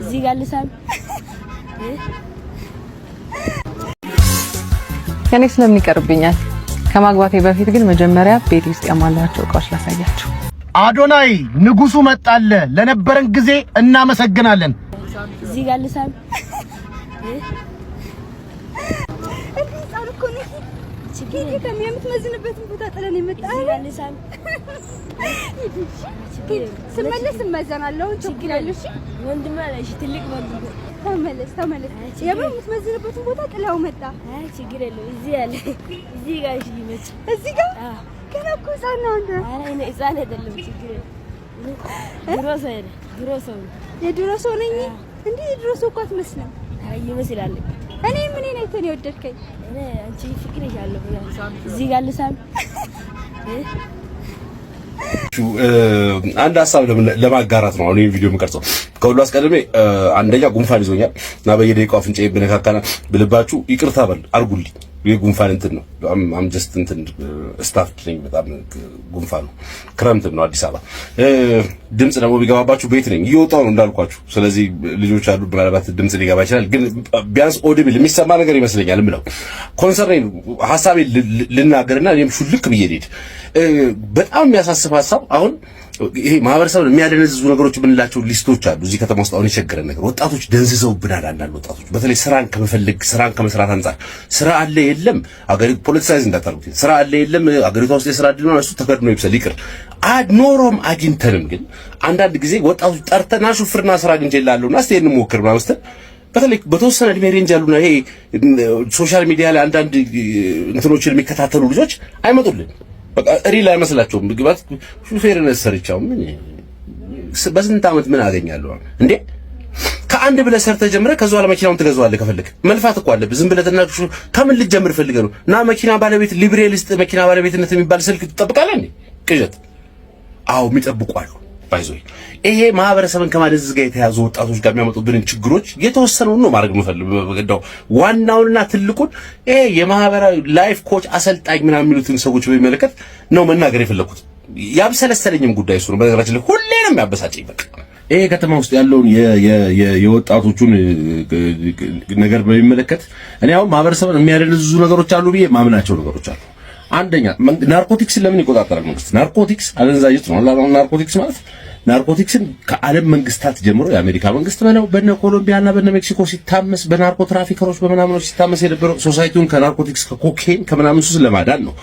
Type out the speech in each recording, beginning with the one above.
እዚህ ጋር ልሳም ከኔ ስለምን ይቀርብኛል? ከማግባቴ በፊት ግን መጀመሪያ ቤት ውስጥ ያማላቸው እቃዎች ላሳያችሁ። አዶናይ ንጉሱ መጣለ። ለነበረን ጊዜ እናመሰግናለን። እዚህ ጋር ልሳም ችግር ከሚያምትመዝንበትን ቦታ ተለን ይመጣል። እዚህ ጋር ልሳም ስመለስ መዘናለው ችግር አለሽ ወንድም አለሽ ትልቅ ወንድም ተመለስ የምትመዝንበትን ቦታ ጥላው መጣ። አይ ችግር የለውም። እዚህ ያለ እዚህ ጋር እሺ ይመጭ እዚህ ጋር ከነኩ ጻና አንተ አይ እኔ ጻና አይደለም ችግር ድሮ ሰው የድሮ ሰው ነኝ እንዴ? የድሮ ሰው እኮ አትመስልም። አይ ይመስላል። እኔ ምን ነኝ ተኔ ወደድከኝ? እኔ አንቺ ፍቅር ይሻለው እዚህ ጋር ልሳም አንድ ሀሳብ ለማጋራት ነው አሁን ይሄን ቪዲዮ የምቀርጸው። ከሁሉ አስቀድሜ አንደኛ ጉንፋን ይዞኛል እና በየደቂቃው አፍንጫዬ ብነካካና ብልባችሁ ይቅርታ አድርጉልኝ። የጉንፋን እንትን ነው አም ጀስት እንትን ስታፍ ነኝ። በጣም ጉንፋን ነው። ክረምትም ነው አዲስ አበባ። ድምጽ ደግሞ ቢገባባችሁ ቤት ነኝ እየወጣሁ ነው እንዳልኳችሁ። ስለዚህ ልጆች አሉ ምናልባት ድምጽ ሊገባ ይችላል። ግን ቢያንስ ኦዲብል የሚሰማ ነገር ይመስለኛል የምለው ኮንሰርን ሐሳቤ ልናገርና እኔም ሹልክ ብዬ ልሄድ። በጣም የሚያሳስብ ሐሳብ አሁን ይሄ ማህበረሰብን የሚያደነዝዙ ነገሮች የምንላቸው ሊስቶች አሉ። እዚህ ከተማ ውስጥ አሁን የቸገረን ነገር ወጣቶች ደንዝዘውብናል። አንዳንድ ወጣቶች በተለይ ስራን ከመፈለግ ስራን ከመስራት አንጻር ስራ አለ የለም አገሪቱ ፖለቲሳይዝ እንዳታርጉት ስራ አለ የለም አገሪቱ ውስጥ የስራ እድል ነው እሱ ተከድኖ ይብሰል ይቅር ኖሮም አግኝተንም ግን አንዳንድ ጊዜ ወጣቶች ጠርተና ሹፍርና ስራ አግኝቼልሃለሁና እስቲ እንሞክር ምናምን ስትል በተለይ በተወሰነ እድሜ ሬንጅ ያሉና ይሄ ሶሻል ሚዲያ ላይ አንዳንድ እንትኖችን የሚከታተሉ ልጆች አይመጡልን። በቃ ሪል አይመስላቸውም። ግባት ሹፌርነት ሰርቻው ምን በስንት ዓመት ምን አገኛለሁ እንዴ? ከአንድ ብለህ ሰርተህ ጀምረህ ከዛው ለመኪናውን ትገዛዋለህ። ከፈለክ መልፋት እኮ አለብህ። ዝም ብለህ ተናግሽ ከምን ልትጀምር ፈልገህ ነው? እና መኪና ባለቤት ሊብሬሊስት መኪና ባለቤትነት የሚባል ስልክ ትጠብቃለህ እንዴ? ቅዠት። አዎ የሚጠብቁ አሉ። ባይዞይ ይሄ ማህበረሰብን ከማደንዘዝ ጋር የተያዙ ወጣቶች ጋር የሚያመጡብንን ችግሮች የተወሰነውን ነው ማድረግ የምፈልገው። ዋናውንና ትልቁን ይሄ የማህበራዊ ላይፍ ኮች አሰልጣኝ ምናምን የሚሉትን ሰዎች በሚመለከት ነው መናገር የፈለኩት። ያብሰለሰለኝም ጉዳይ እሱ ነው። በነገራችን ላይ ሁሌንም ያበሳጨኝ በቃ ይሄ ከተማ ውስጥ ያለውን የወጣቶቹን ነገር በሚመለከት እኔ አሁን ማህበረሰብን የሚያደነዝዙ ነገሮች አሉ ብዬ ማምናቸው ነገሮች አሉ። አንደኛ ናርኮቲክስ ለምን ይቆጣጠራል መንግስት? ናርኮቲክስ አደንዛዥ ነው። ናርኮቲክስ ማለት ናርኮቲክስን ከዓለም መንግስታት ጀምሮ የአሜሪካ መንግስት በለው በነ ኮሎምቢያና በነ ሜክሲኮ ሲታመስ በናርኮ ትራፊከሮች በመናምኖች ሲታመስ የነበረው ሶሳይቲውን ከናርኮቲክስ ከኮኬን ከምናምን ሱስ ለማዳን ነው።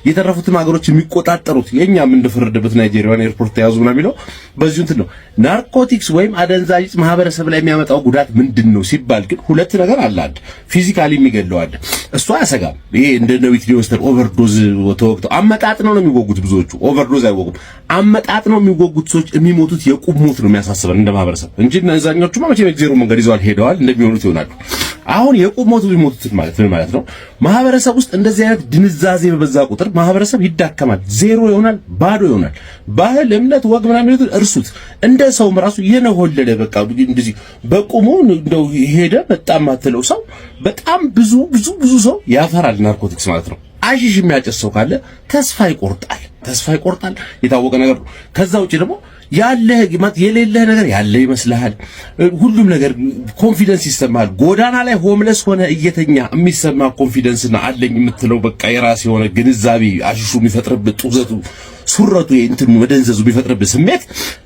የተረፉትም ሀገሮች የሚቆጣጠሩት የኛም እንደፈረደበት ናይጄሪያን ኤርፖርት ተያዙ ምናምን የሚለው በዚሁ እንትን ነው። ናርኮቲክስ ወይም አደንዛዥ ማህበረሰብ ላይ የሚያመጣው ጉዳት ምንድነው ሲባል ግን ሁለት ነገር አለ። አንድ ፊዚካሊ የሚገለው አለ። እሱ አያሰጋም። ይሄ እንደ ነዊት ሊወስተር ኦቨርዶዝ ተወቅተው አመጣጥ ነው የሚወጉት። ብዙዎቹ ኦቨርዶዝ አይወጉም። አመጣጥ ነው የሚወጉት ሰዎች የሚሞቱት የቁም ሞት ነው የሚያሳስበን እንደ ማህበረሰብ እንጂ እነዛኞቹማ መቼም ዜሮ መንገድ ይዘዋል ሄደዋል እንደሚሆኑት ይሆናሉ። አሁን የቁም ሞት የሚሞቱት ማለት ምን ማለት ነው? ማህበረሰብ ውስጥ እንደዚህ አይነት ድንዛዜ በበዛ ቁጥር ማህበረሰብ ይዳከማል፣ ዜሮ ይሆናል፣ ባዶ ይሆናል። ባህል፣ እምነት፣ ወግ ምናምን ይሉት እርሱት። እንደ ሰውም ራሱ የነሆለለ በቃ እንደዚህ በቁሙ እንደው ሄደ በጣም ማተለው ሰው በጣም ብዙ ሰው ያፈራል። ናርኮቲክስ ማለት ነው። አሽሽ የሚያጨስ ሰው ካለ ተስፋ ይቆርጣል። የታወቀ ነገር ነው። ከዛ ውጪ ደግሞ ያለህ የሌለህ ነገር ያለ ይመስልሃል። ሁሉም ነገር ኮንፊደንስ ይሰማል። ጎዳና ላይ ሆምለስ ሆነ እየተኛ የሚሰማ ኮንፊደንስና አለኝ የምትለው በቃ የራስ የሆነ ግንዛቤ አሽሹ የሚፈጥርብህ ጡዘቱ ሱረቱ የእንትኑ መደንዘዙ የሚፈጥርብህ ስሜት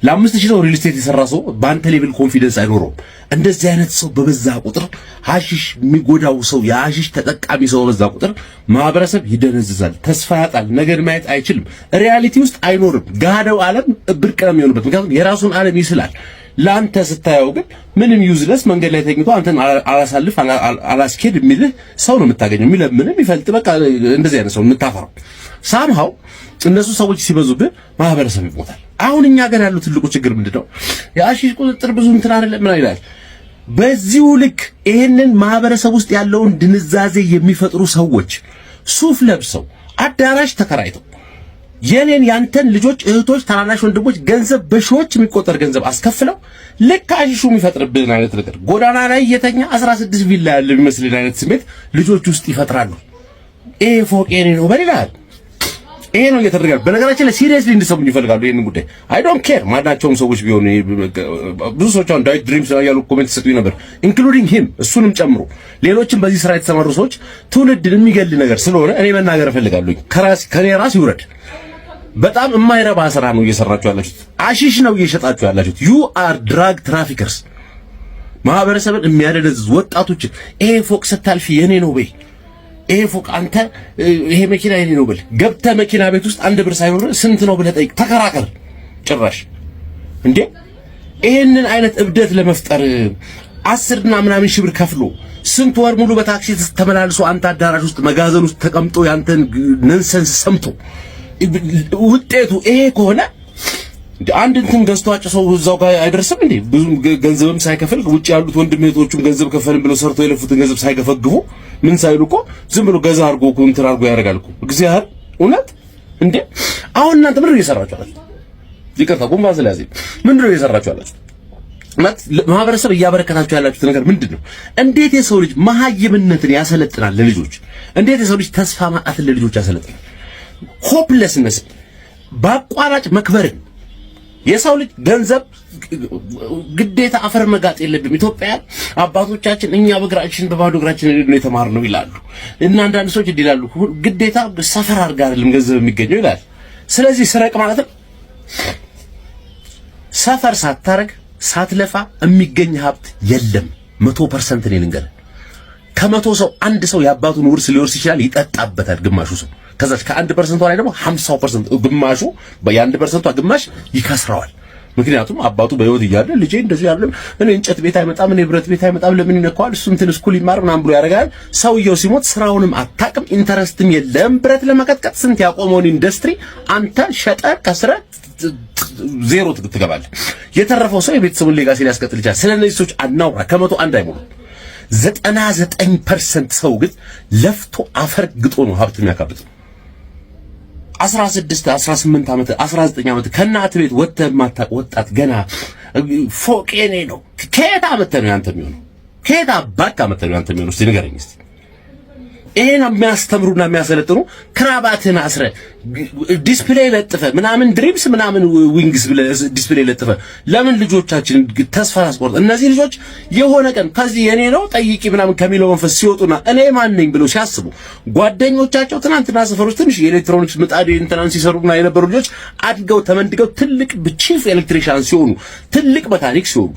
ለ5000 ሰው ሪል ስቴት የሰራ ሰው በአንተ ሌቭል ኮንፊደንስ አይኖረውም። እንደዚህ አይነት ሰው በበዛ ቁጥር ሐሺሽ የሚጎዳው ሰው የሐሺሽ ተጠቃሚ ሰው በበዛ ቁጥር ማህበረሰብ ይደነዝዛል፣ ተስፋ ያጣል፣ ነገር ማየት አይችልም፣ ሪያሊቲ ውስጥ አይኖርም። ጋዳው ዓለም ብርቅ ነው የሚሆንበት። ምክንያቱም የራሱን ዓለም ይስላል። ላንተ ስታየው ግን ምንም ዩዝለስ መንገድ ላይ ተኝቶ አንተን አላሳልፍ አላስኬድ የሚልህ ሰው ነው የምታገኘው። የሚለምንም ይፈልጥ በቃ እንደዚህ አይነት ሰው የምታፈራው ሳምሃው እነሱ ሰዎች ሲበዙብህ ማህበረሰብ ይሞታል። አሁን እኛ ጋር ያለው ትልቁ ችግር ምንድነው? የሐሺሽ ቁጥጥር ብዙ እንትን አይደለም ምን ይላል። በዚሁ ልክ ይሄንን ማህበረሰብ ውስጥ ያለውን ድንዛዜ የሚፈጥሩ ሰዎች ሱፍ ለብሰው አዳራሽ ተከራይተው የኔን ያንተን ልጆች እህቶች ታናናሽ ወንድሞች ገንዘብ በሺዎች የሚቆጠር ገንዘብ አስከፍለው ልክ ሐሺሹ የሚፈጥርብን አይነት ነገር ጎዳና ላይ የተኛ 16 ቪላ ያለ የሚመስልን አይነት ስሜት ልጆች ውስጥ ይፈጥራሉ። ይሄ ፎቅ የኔ ነው በሌላል ይሄ ነው እየተደረገ። በነገራችን ላይ ሲሪየስሊ እንድሰሙኝ ይፈልጋሉ ይሄንን ጉዳይ። አይ ዶንት ኬር ማናቸውም ሰዎች ቢሆኑ ብዙ ሰዎች አሁን ዳይት ድሪምስ ያሉ ኮሜንት ሰጡኝ ነበር ኢንክሉዲንግ ሂም እሱንም ጨምሮ ሌሎችም በዚህ ስራ የተሰማሩ ሰዎች ትውልድን የሚገል ነገር ስለሆነ እኔ መናገር እፈልጋለሁ። ከኔ ራስ ይውረድ። በጣም የማይረባ ስራ ነው እየሰራችሁ ያላችሁት። አሺሽ ነው እየሸጣችሁ ያላችሁት። ዩ አር ድራግ ትራፊከርስ። ማህበረሰብን የሚያደነዝዝ ወጣቶችን ይሄ ፎቅ ስታልፊ የኔ ነው በይ፣ ይሄ ፎቅ አንተ ይሄ መኪና የኔ ነው ብል ገብተህ መኪና ቤት ውስጥ አንድ ብር ሳይሆን ስንት ነው ብለህ ጠይቅ፣ ተከራከር። ጭራሽ እንዴ ይሄንን አይነት እብደት ለመፍጠር 10 እና ምናምን ሺህ ብር ከፍሎ ስንት ወር ሙሉ በታክሲ ተመላልሶ አንተ አዳራሽ ውስጥ መጋዘን ውስጥ ተቀምጦ ያንተን ነንሰንስ ሰምቶ ውጤቱ ይሄ ከሆነ አንድ እንትን ገዝቶ አጭሰው እዛው ጋር አይደርስም እንዴ? ብዙ ገንዘብም ሳይከፍል ውጭ ያሉት ወንድም እህቶቹም ገንዘብ ከፈልን ብለው ሰርተው የለፉትን ገንዘብ ሳይገፈግፉ ምን ሳይሉ እኮ ዝም ብሎ ገዛ አድርጎ እኮ እንትን አድርጎ ያደርጋል እኮ እግዚአብሔር። እውነት እንዴ አሁን እናንተ ምንድን ነው እየሰራችሁ ያላችሁ? ይቅርታ ጉንፋን ስለያዘኝ ምንድን ነው እየሰራችሁ ያላችሁ? ማህበረሰብ እያበረከታችሁ ያላችሁት ነገር ምንድን ነው? እንዴት የሰው ልጅ መሀይምነትን ያሰለጥናል ለልጆች? እንዴት የሰው ልጅ ተስፋ ማጣትን ለልጆች ያሰለጥናል? ሆፕለስነስ በአቋራጭ መክበርን የሰው ልጅ ገንዘብ ግዴታ አፈር መጋጥ የለብም። ኢትዮጵያውያን አባቶቻችን እኛ በእግራችን በባዶ እግራችን ነው የተማርነው ይላሉ እና አንዳንድ ሰዎች ይላሉ ግዴታ ሰፈር አድርጋ አይደለም ገንዘብ የሚገኘው ይላል። ስለዚህ ስረቅ ማለት ሰፈር ሳታረግ ሳትለፋ የሚገኝ ሀብት የለም። 100% እኔ ልንገርህ፣ ከመቶ ሰው አንድ ሰው የአባቱን ውርስ ሊወርስ ይችላል፣ ይጠጣበታል ግማሹ ሰው። ከዛች ከ1% ላይ ደግሞ 50% ግማሹ የ1% ግማሽ ይከስረዋል። ምክንያቱም አባቱ በህይወት እያለ ልጄ እንደዚህ ያለ እኔ እንጨት ቤት አይመጣም እኔ ብረት ቤት አይመጣም ለምን ይነካዋል እሱ እንትን ስኩል ይማር ምናምን ብሎ ያደርጋል። ሰውየው ሲሞት ስራውንም አታውቅም፣ ኢንተረስትም የለም። ብረት ለመቀጥቀጥ ስንት ያቆመውን ኢንዱስትሪ አንተ ሸጠ ከስረ ዜሮ ትገባለህ። የተረፈው ሰው የቤተሰቡን ሌጋሲ ሊያስቀጥል ይችላል። ስለነዚህ ሰዎች አናውራ። ከመቶ አንድ አይሞሉ 99% ሰው ግን ለፍቶ አፈር ግጦ ነው ሀብት የሚያካብተው። 16 18 ዓመት 19 ዓመት ከእናት ቤት ወጥተህ የማታውቅ ወጣት ገና ፎቅ የኔ ነው። ከየት አመተህ ነው ያንተ የሚሆነው? ከየት አባክ አመተህ ነው ያንተ የሚሆነው? እስቲ ንገረኝ እስቲ። ይሄን የሚያስተምሩና የሚያሰለጥኑ ክራባትን አስረ ዲስፕሌይ ለጥፈ ምናምን ድሪምስ ምናምን ዊንግስ ብለ ዲስፕሌይ ለጥፈ ለምን ልጆቻችን ተስፋ አስቆርጥ? እነዚህ ልጆች የሆነ ቀን ከዚህ የኔ ነው ጠይቂ ምናምን ከሚለው መንፈስ ሲወጡና እኔ ማን ነኝ ብለው ሲያስቡ ጓደኞቻቸው ትናንትና ሰፈር ውስጥ ትንሽ የኤሌክትሮኒክስ ምጣድ እንትናን ሲሰሩና የነበሩ ልጆች አድገው ተመንድገው ትልቅ ቺፍ ኤሌክትሪሻን ሲሆኑ ትልቅ መካኒክ ሲሆኑ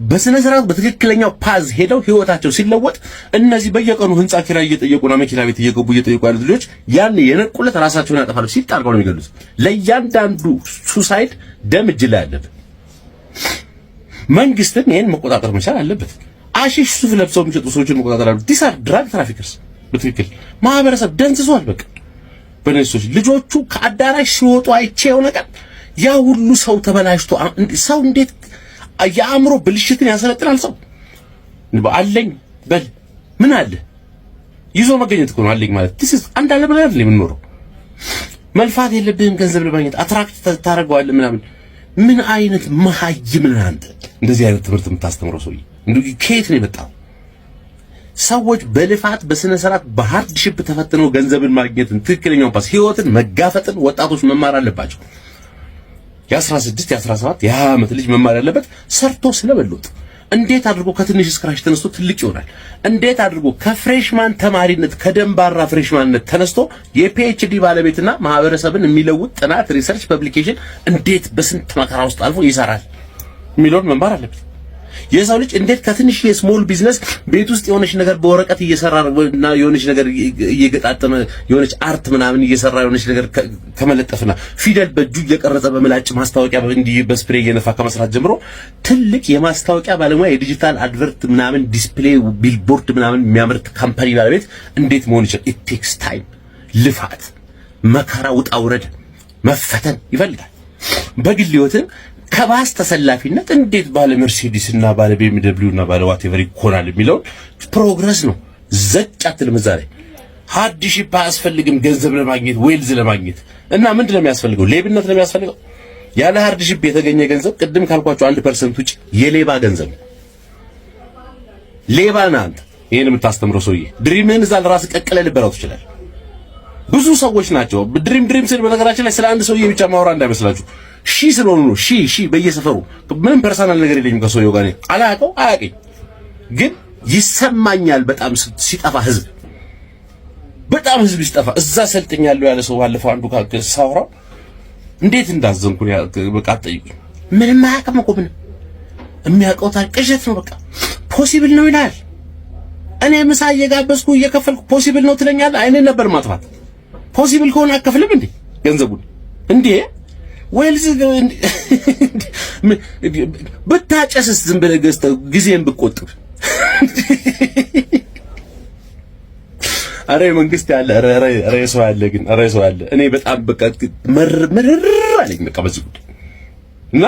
በስነ ስርዓት በትክክለኛው ፓዝ ሄደው ህይወታቸው ሲለወጥ እነዚህ በየቀኑ ህንጻ ኪራይ እየጠየቁና መኪና ቤት እየገቡ እየጠየቁ ያሉት ልጆች ያን የነቁለት ራሳቸውን ያጠፋሉ። ሲጣርገው ነው የሚገሉት። ለእያንዳንዱ ሱሳይድ ደም እጅ ላይ አለበት። መንግስትም ይሄን መቆጣጠር መቻል አለበት። አሺሽ ሱፍ ለብሰው የሚሸጡ ሰዎችን መቆጣጠር አለበት። ዲስ አር ድራግ ትራፊከርስ። በትክክል ማህበረሰብ ደንዝዟል። በቃ በእነዚህ ሰዎች ልጆቹ ከአዳራሽ ሲወጡ አይቼው ነገር ያ ሁሉ ሰው ተበላሽቶ ሰው እንዴት የአእምሮ ብልሽትን ያሰለጥናል። ሰው አለኝ በል ምን አለ ይዞ መገኘት እኮ ነው አለኝ ማለት ዲስ አንድ አለ ብለህ አይደል የምንኖረው። መልፋት የለብህም ገንዘብ ለማግኘት አትራክት ታደርገዋለህ ምናምን። ምን አይነት መሀይም ነህ አንተ? እንደዚህ አይነት ትምህርት የምታስተምረው ሰውዬ እንዴ ከየት ነው የመጣው? ሰዎች በልፋት በስነ ስርዓት በሃርድሺፕ ተፈትነው ገንዘብን ማግኘትን ትክክለኛውን ፓስ ህይወትን መጋፈጥን ወጣቶች መማር አለባቸው። የ16 የ17 የ20 ዓመት ልጅ መማር ያለበት ሰርቶ ስለበሉት እንዴት አድርጎ ከትንሽ ስክራች ተነስቶ ትልቅ ይሆናል? እንዴት አድርጎ ከፍሬሽማን ተማሪነት ከደንባራ ፍሬሽማንነት ተነስቶ የፒኤችዲ ባለቤትና ማህበረሰብን የሚለውጥ ጥናት ሪሰርች ፐብሊኬሽን እንዴት በስንት መከራ ውስጥ አልፎ ይሰራል የሚለውን መማር አለበት። የሰው ልጅ እንዴት ከትንሽ የስሞል ቢዝነስ ቤት ውስጥ የሆነች ነገር በወረቀት እየሰራና የሆነች ነገር እየገጣጠመ የሆነች አርት ምናምን እየሰራ የሆነች ነገር ከመለጠፍና ፊደል በእጁ እየቀረጸ በምላጭ ማስታወቂያ እንዲህ በስፕሬይ እየነፋ ከመስራት ጀምሮ ትልቅ የማስታወቂያ ባለሙያ የዲጂታል አድቨርት ምናምን ዲስፕሌይ ቢልቦርድ ምናምን የሚያመርት ካምፓኒ ባለቤት እንዴት መሆን ይችላል? ኢት ቴክስ ታይም፣ ልፋት፣ መከራ፣ ውጣ ውረድ፣ መፈተን ይፈልጋል። በግል ህይወትን ከባስ ተሰላፊነት እንዴት ባለ መርሴዲስ እና ባለ BMW እና ባለ ዋቴቨር ይኮናል የሚለው ፕሮግረስ ነው። ዘጭ አትልም። ዛሬ ሃርድሺፕ አያስፈልግም ገንዘብ ለማግኘት ዌልዝ ለማግኘት እና ምንድን ነው የሚያስፈልገው? ሌብነት ነው የሚያስፈልገው። ያለ ሃርድሺፕ የተገኘ ገንዘብ ቅድም ካልኳቸው 1% ውጪ የሌባ ገንዘብ ነው። ሌባ ነህ አንተ። ይሄን የምታስተምረው ሰውዬ ድሪምህን እዛ ለራስህ ቀቅለህ ልበላው ትችላለህ። ብዙ ሰዎች ናቸው። ድሪም ስል በነገራችን ላይ ስለ አንድ ሰውዬ ብቻ ማውራ እንዳይመስላችሁ። ሺህ ስለሆኑ ነው። ሺህ በየሰፈሩ ምንም ፐርሰናል ነገር የለኝም ከሰውየው ጋር አላውቀው አያውቅኝ፣ ግን ይሰማኛል በጣም ሲጠፋ ህዝብ በጣም ህዝብ ሲጠፋ እዛ ሰልጥኛለሁ ያለ ሰው ባለፈው አንዱ ሳውራው እንዴት እንዳዘንኩ በቃ አትጠይቁኝ። ምንም አያውቅም እኮ ምንም የሚያውቀው ታሪክ ቅዠት ነው። በቃ ፖሲብል ነው ይላል። እኔ ምሳ እየጋበዝኩ እየከፈልኩ ፖሲብል ነው ትለኛለህ። አይኔን ነበር ማጥፋት። ፖሲብል ከሆነ አከፍልም እንዴ ገንዘቡን እንዴ? ወይልዝ ብታጨስስ ዝም ብለህ ገዝተህ ጊዜን ብትቆጥብ። አረ መንግስት ያለ አረ ሰው ያለ ግን አረ ሰው ያለ እኔ በጣም በቃ መረር አለኝ በቃ በዚህ ጉዳይ እና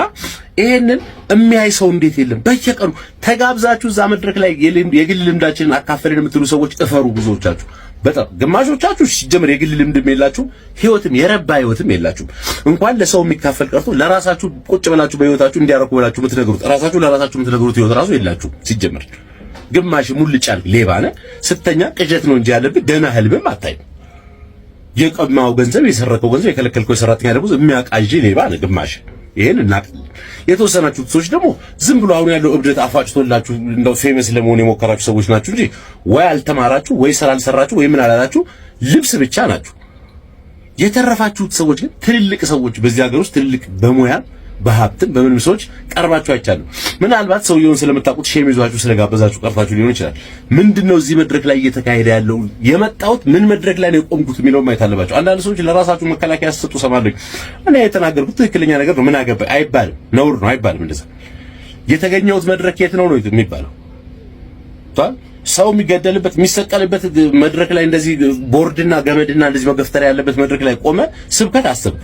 ይሄንን የሚያይ ሰው እንዴት የለም? በየቀኑ ተጋብዛችሁ እዛ መድረክ ላይ የግል ልምዳችንን አካፈልን የምትሉ ሰዎች እፈሩ። ብዙዎቻችሁ በጣም ግማሾቻችሁ ሲጀምር የግል ልምድም የላችሁ ህይወትም የረባ ህይወትም የላችሁ። እንኳን ለሰው የሚካፈል ቀርቶ ለራሳችሁ ቁጭ ብላችሁ በህይወታችሁ እንዲያረኩ ብላችሁ የምትነግሩት ራሳችሁ ለራሳችሁ የምትነግሩት ህይወት ራሱ የላችሁ ሲጀምር። ግማሽ ሙልጫል ሌባ ነህ ስተኛ ቅዠት ነው እንጂ ያለብህ ደህና ህልምም አታይም። የቀማው ገንዘብ የሰረቀው ገንዘብ የከለከልከው የሰራተኛ ደሞዝ የሚያቃዥ ሌባ ነህ ግማሽ። ይሄን እናቅል። የተወሰናችሁ ሰዎች ደግሞ ዝም ብሎ አሁን ያለው እብደት አፋጭቶላችሁ እንደው ፌመስ ለመሆን የሞከራችሁ ሰዎች ናችሁ እንጂ ወይ አልተማራችሁ ወይ ስራ አልሰራችሁ ወይ ምን አላላችሁ ልብስ ብቻ ናችሁ። የተረፋችሁት ሰዎች ግን ትልልቅ ሰዎች በዚህ ሀገር ውስጥ ትልልቅ በሙያ በሀብትም በምንም ሰዎች ቀርባችሁ አይቻለሁ። ምናልባት ሰውየውን ስለምታውቁት ሼም ይዟችሁ ስለጋበዛችሁ ቀርታችሁ ሊሆን ይችላል። ምንድነው እዚህ መድረክ ላይ እየተካሄደ ያለው? የመጣሁት ምን መድረክ ላይ ነው የቆምኩት የሚለው ማየት አለባችሁ። አንዳንድ ሰዎች ለራሳችሁ መከላከያ ሲሰጡ ሰማለኝ። እኔ የተናገርኩት ትክክለኛ ነገር ነው ምን አገባኝ አይባልም። ነውር ነው አይባልም። እንደዛ የተገኘሁት መድረክ የት ነው የሚባለው? ሰው የሚገደልበት የሚሰቀልበት መድረክ ላይ እንደዚህ ቦርድና ገመድና እንደዚህ መገፍተሪያ ያለበት መድረክ ላይ ቆመ ስብከት አሰብክ።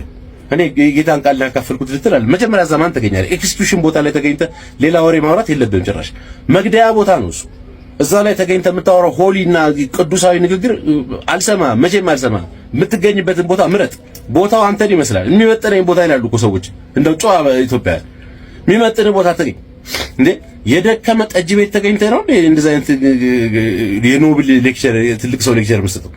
እኔ ጌታን ቃል ያካፈልኩት ልትላል። መጀመሪያ ዘማን ተገኛለህ። ኤክስኪዩሽን ቦታ ላይ ተገኝተ ሌላ ወሬ ማውራት የለብህም ጭራሽ። መግደያ ቦታ ነው እሱ። እዛ ላይ ተገኝተ የምታወራው ሆሊና ቅዱሳዊ ንግግር አልሰማ መቼም አልሰማ። የምትገኝበትን ቦታ ምረጥ። ቦታው አንተን ይመስላል። የሚመጥነኝ ቦታ ይላሉ እኮ ሰዎች። እንደው ጨዋ ኢትዮጵያ የሚመጥን ቦታ ተገኝ እንዴ። የደከመ ጠጅ ቤት ተገኝተ ነው እንደዚህ አይነት የኖብል ሌክቸር ትልቅ ሰው ሌክቸር መስጠት።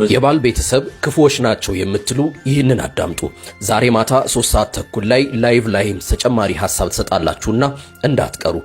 የባል ቤተሰብ ክፉዎች ናቸው የምትሉ ይህንን አዳምጡ። ዛሬ ማታ 3 ሰዓት ተኩል ላይ ላይቭ ላይም ተጨማሪ ሐሳብ ተሰጣላችሁና እንዳትቀሩ።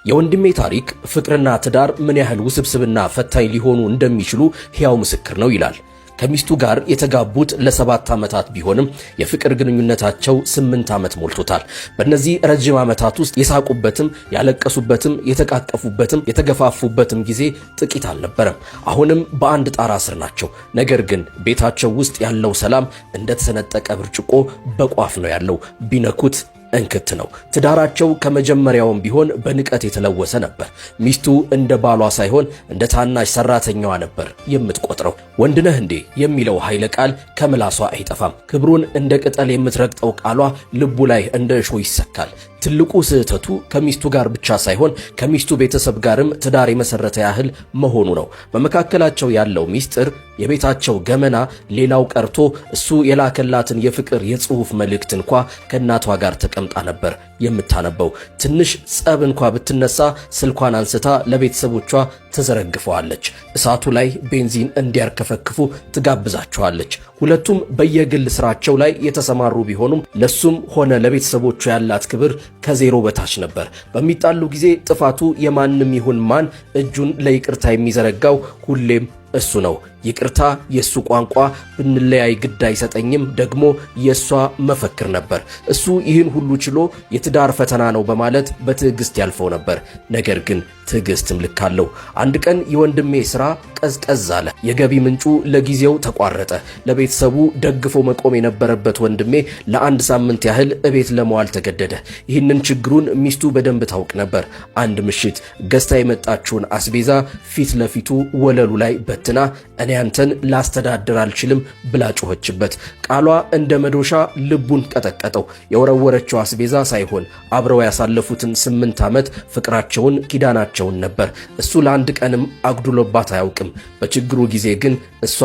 የወንድሜ ታሪክ ፍቅርና ትዳር ምን ያህል ውስብስብና ፈታኝ ሊሆኑ እንደሚችሉ ሕያው ምስክር ነው ይላል። ከሚስቱ ጋር የተጋቡት ለ7 ዓመታት ቢሆንም የፍቅር ግንኙነታቸው 8 ዓመት ሞልቶታል። በእነዚህ ረጅም ዓመታት ውስጥ የሳቁበትም ያለቀሱበትም የተቃቀፉበትም የተገፋፉበትም ጊዜ ጥቂት አልነበረም። አሁንም በአንድ ጣራ ስር ናቸው። ነገር ግን ቤታቸው ውስጥ ያለው ሰላም እንደተሰነጠቀ ብርጭቆ በቋፍ ነው ያለው። ቢነኩት እንክት ነው። ትዳራቸው ከመጀመሪያውም ቢሆን በንቀት የተለወሰ ነበር። ሚስቱ እንደ ባሏ ሳይሆን እንደ ታናሽ ሰራተኛዋ ነበር የምትቆጥረው። ወንድነህ እንዴ የሚለው ኃይለ ቃል ከምላሷ አይጠፋም። ክብሩን እንደ ቅጠል የምትረግጠው ቃሏ ልቡ ላይ እንደ እሾህ ይሰካል። ትልቁ ስህተቱ ከሚስቱ ጋር ብቻ ሳይሆን ከሚስቱ ቤተሰብ ጋርም ትዳር የመሰረተ ያህል መሆኑ ነው። በመካከላቸው ያለው ሚስጥር፣ የቤታቸው ገመና፣ ሌላው ቀርቶ እሱ የላከላትን የፍቅር የጽሑፍ መልእክት እንኳ ከእናቷ ጋር ተቀምጣ ነበር የምታነበው። ትንሽ ጸብ እንኳ ብትነሳ ስልኳን አንስታ ለቤተሰቦቿ ትዘረግፈዋለች። እሳቱ ላይ ቤንዚን እንዲያርከፈክፉ ትጋብዛቸዋለች። ሁለቱም በየግል ስራቸው ላይ የተሰማሩ ቢሆኑም ለሱም ሆነ ለቤተሰቦቹ ያላት ክብር ከዜሮ በታች ነበር። በሚጣሉ ጊዜ ጥፋቱ የማንም ይሁን ማን እጁን ለይቅርታ የሚዘረጋው ሁሌም እሱ ነው። ይቅርታ የሱ ቋንቋ፣ ብንለያይ ግድ አይሰጠኝም ደግሞ የሷ መፈክር ነበር። እሱ ይህን ሁሉ ችሎ የትዳር ፈተና ነው በማለት በትዕግስት ያልፈው ነበር። ነገር ግን ትዕግስትም ልክ አለው። አንድ ቀን የወንድሜ ስራ ቀዝቀዝ አለ። የገቢ ምንጩ ለጊዜው ተቋረጠ። ለቤተሰቡ ደግፎ መቆም የነበረበት ወንድሜ ለ1 ሳምንት ያህል እቤት ለመዋል ተገደደ። ይህንን ችግሩን ሚስቱ በደንብ ታውቅ ነበር። አንድ ምሽት ገዝታ የመጣችውን አስቤዛ ፊት ለፊቱ ወለሉ ላይ በትና እኔ አንተን ላስተዳድር አልችልም ብላ ጮኸችበት። ቃሏ እንደ መዶሻ ልቡን ቀጠቀጠው። የወረወረችው አስቤዛ ሳይሆን አብረው ያሳለፉትን 8 ዓመት ፍቅራቸውን ኪዳናቸውን ነበር። እሱ ለአንድ ቀንም አጉድሎባት አያውቅም። በችግሩ ጊዜ ግን እሷ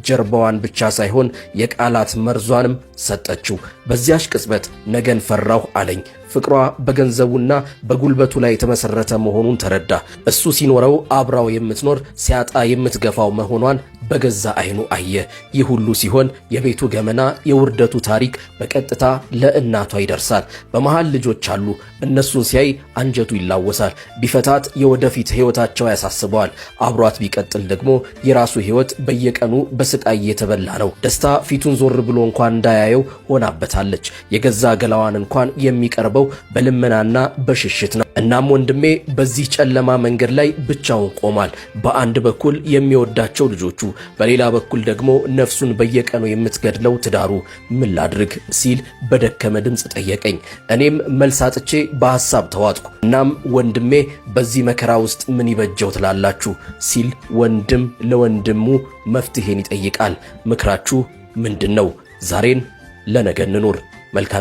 ጀርባዋን ብቻ ሳይሆን የቃላት መርዟንም ሰጠችው። በዚያሽ ቅጽበት ነገን ፈራሁ አለኝ። ፍቅሯ በገንዘቡና በጉልበቱ ላይ የተመሰረተ መሆኑን ተረዳ። እሱ ሲኖረው አብራው የምትኖር ሲያጣ የምትገፋው መሆኗን በገዛ አይኑ አየ። ይህ ሁሉ ሲሆን የቤቱ ገመና የውርደቱ ታሪክ በቀጥታ ለእናቷ ይደርሳል። በመሃል ልጆች አሉ። እነሱን ሲያይ አንጀቱ ይላወሳል። ቢፈታት የወደፊት ሕይወታቸው ያሳስበዋል። አብሯት ቢቀጥል ደግሞ የራሱ ሕይወት በየቀኑ በስቃይ የተበላ ነው። ደስታ ፊቱን ዞር ብሎ እንኳን እንዳያየው ሆናበታለች። የገዛ ገላዋን እንኳን የሚቀርበው በልመናና በሽሽት ነው። እናም ወንድሜ በዚህ ጨለማ መንገድ ላይ ብቻውን ቆሟል። በአንድ በኩል የሚወዳቸው ልጆቹ፣ በሌላ በኩል ደግሞ ነፍሱን በየቀኑ የምትገድለው ትዳሩ። ምን ላድርግ ሲል በደከመ ድምፅ ጠየቀኝ። እኔም መልስ አጥቼ በሐሳብ ተዋጥኩ። እናም ወንድሜ በዚህ መከራ ውስጥ ምን ይበጀው ትላላችሁ ሲል ወንድም ለወንድሙ መፍትሄን ይጠይቃል። ምክራችሁ ምንድነው? ዛሬን ለነገ እንኑር። መልካም